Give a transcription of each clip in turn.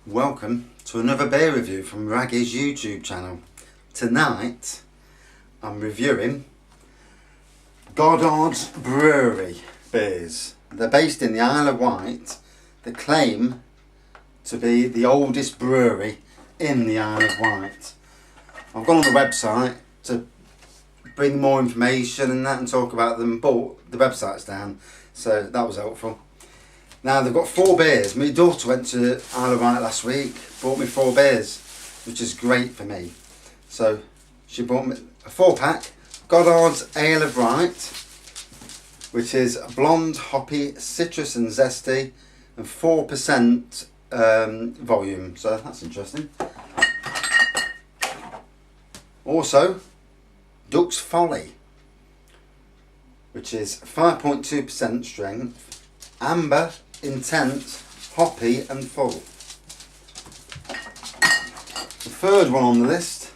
Welcome to another beer review from Raggy's YouTube channel. Tonight I'm reviewing Goddards Brewery beers. They're based in the Isle of Wight. They claim to be the oldest brewery in the Isle of Wight. I've gone on the website to bring more information and that and talk about them, but the website's down, so that was helpful. Now they've got 4 beers. My daughter went to Isle of Wight last week, bought me 4 beers, which is great for me. So she bought me a 4-pack Goddards Ale of Wight, which is blonde, hoppy, citrus and zesty, and 4% volume. So that's interesting. Also, Duck's Folly, which is 5.2% strength, amber, intense, hoppy and full. The third one on the list,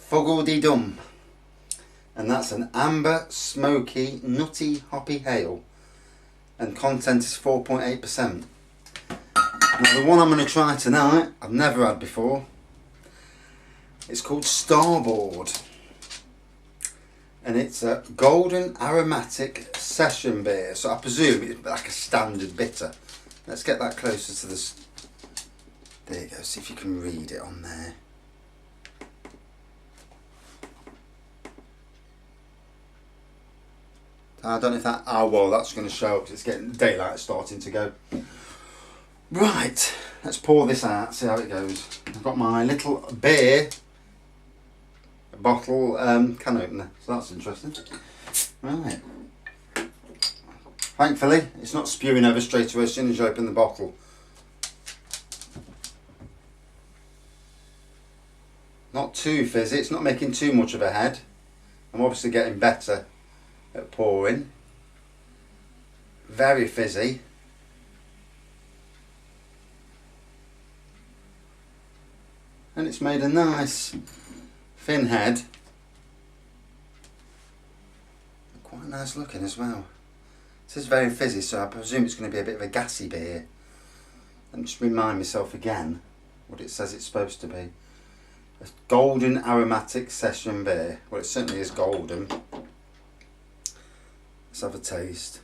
Fuggledy Dum, and that's an amber, smoky, nutty, hoppy ale, and content is 4.8%. Now the one I'm going to try tonight, I've never had before. It's called Starboard, and it's a golden aromatic session beer, so I presume it's like a standard bitter. Let's get that closer to this. There you go, see if you can read it on there. I don't know if that, oh well, that's going to show because it's getting daylight starting to go. Right, let's pour this out, see how it goes. I've got my little beer bottle can opener, so that's interesting. Right, thankfully it's not spewing over straight away as soon as you open the bottle. Not too fizzy, it's not making too much of a head. I'm obviously getting better at pouring. Very fizzy. And it's made a nice thin head. Quite nice looking as well. It is very fizzy, so I presume it's going to be a bit of a gassy beer. Let me just remind myself again what it says it's supposed to be. A golden aromatic session beer. Well, it certainly is golden. Let's have a taste.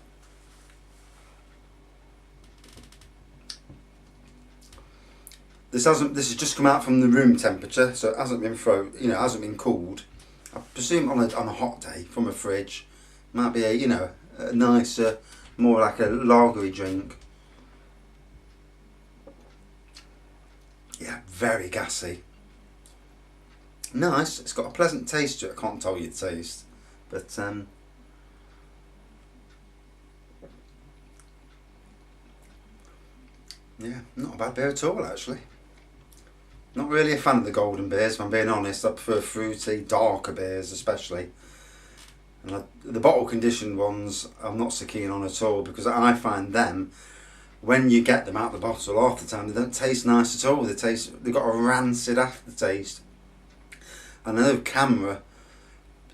This has just come out from the room temperature, so it hasn't been it hasn't been cooled. I presume on a hot day from a fridge, might be a nicer, more like a lagery drink. Yeah, very gassy. Nice. It's got a pleasant taste to it. I can't tell you the taste, but yeah, not a bad beer at all actually. Not really a fan of the golden beers, if I'm being honest. I prefer fruity, darker beers especially. And the bottle conditioned ones I'm not so keen on at all, because I find them, when you get them out of the bottle, half the time they don't taste nice at all. They've got a rancid aftertaste. And I know camera,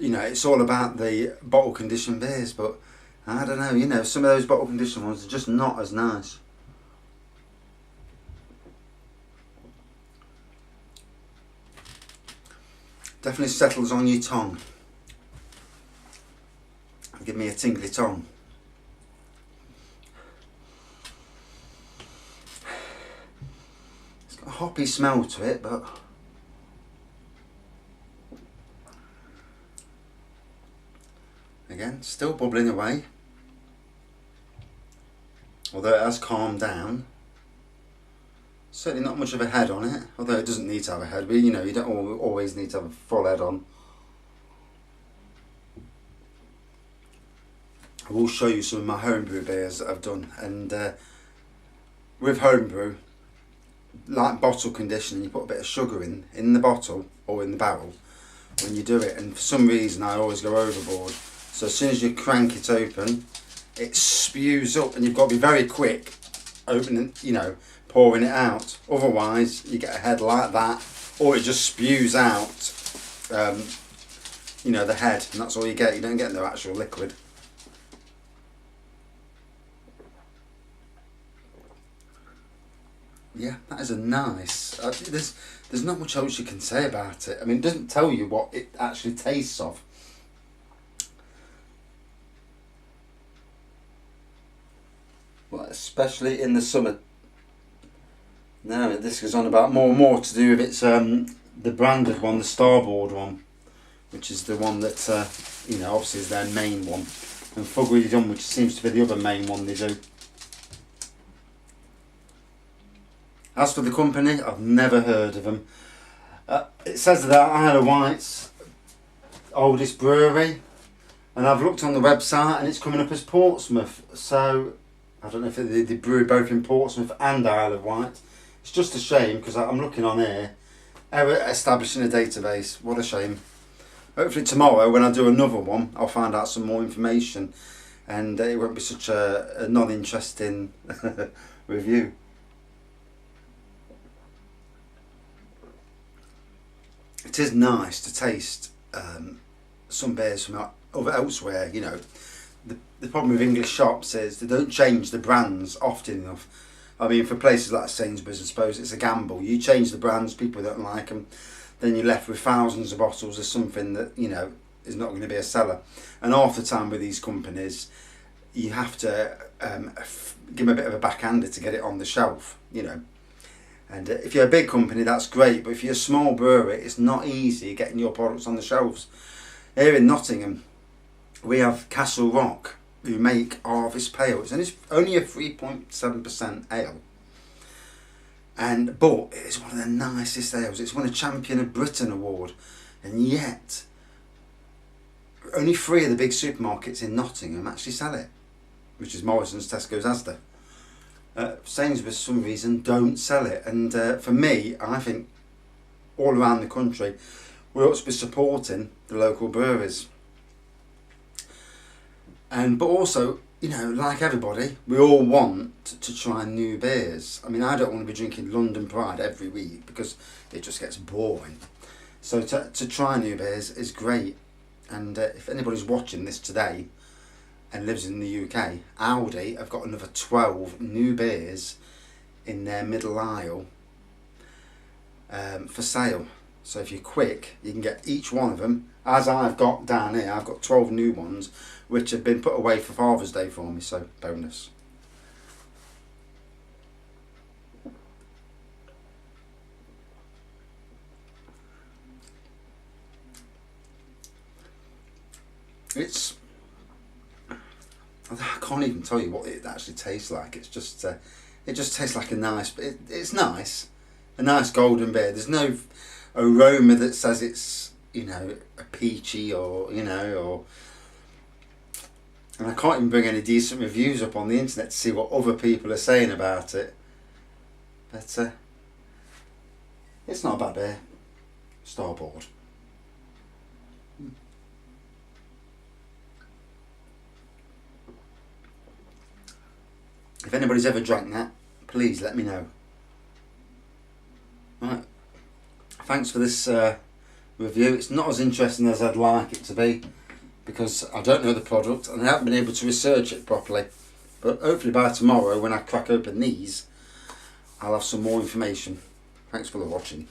it's all about the bottle conditioned beers, but I don't know, some of those bottle conditioned ones are just not as nice. Definitely settles on your tongue. Give me a tingly tongue. It's got a hoppy smell to it, but again, still bubbling away. Although it has calmed down. Certainly not much of a head on it, although it doesn't need to have a head, but you don't always need to have a full head on. I will show you some of my homebrew beers that I've done, and with homebrew, like bottle conditioning, you put a bit of sugar in the bottle or in the barrel when you do it, and for some reason I always go overboard. So as soon as you crank it open, it spews up, and you've got to be very quick opening, pouring it out. Otherwise you get a head like that, or it just spews out the head, and that's all you get. You don't get the actual liquid. Yeah, that is a nice. There's not much else you can say about it. I mean, it doesn't tell you what it actually tastes of. Well, especially in the summer. Now this goes on about more and more to do with its the branded one, the Starboard one, which is the one that you know, obviously is their main one, and Fuggery Dun, which seems to be the other main one they do. As for the company, I've never heard of them. It says that Isle of Wight's oldest brewery, and I've looked on the website and it's coming up as Portsmouth. So I don't know if they brew both in Portsmouth and Isle of Wight. It's just a shame because I'm looking on here, establishing a database. What a shame. Hopefully tomorrow when I do another one, I'll find out some more information, and it won't be such a non-interesting review. It is nice to taste some beers from elsewhere. You know, the problem with English shops is they don't change the brands often enough. I mean, for places like Sainsbury's, I suppose it's a gamble. You change the brands, people don't like them, then you're left with thousands of bottles of something that, you know, is not going to be a seller. And half the time with these companies, you have to give them a bit of a backhander to get it on the shelf, you know. And if you're a big company, that's great, but if you're a small brewery, it's not easy getting your products on the shelves. Here in Nottingham, we have Castle Rock, who make Harvest Pale. It's only a 3.7% ale. But it's one of the nicest ales. It's won a Champion of Britain award, and yet only 3 of the big supermarkets in Nottingham actually sell it, which is Morrison's, Tesco's, Asda. Sainsbury's, for some reason, don't sell it, and for me, I think all around the country we ought to be supporting the local breweries. But also, you know, like everybody, we all want to try new beers. I mean, I don't want to be drinking London Pride every week because it just gets boring. So to try new beers is great. And if anybody's watching this today and lives in the UK, Aldi have got another 12 new beers in their middle aisle for sale. So if you're quick, you can get each one of them. As I've got down here, I've got 12 new ones which have been put away for Father's Day for me, so bonus. I can't even tell you what it actually tastes like. It's just, it just tastes like it's nice, a nice golden beer. There's no aroma that says it's, you know, a peachy or, you know, or. And I can't even bring any decent reviews up on the internet to see what other people are saying about it. But it's not a bad beer. Starboard. If anybody's ever drank that, please let me know. Right. Thanks for this review. It's not as interesting as I'd like it to be, because I don't know the product and I haven't been able to research it properly. But hopefully by tomorrow, when I crack open these, I'll have some more information. Thanks for watching.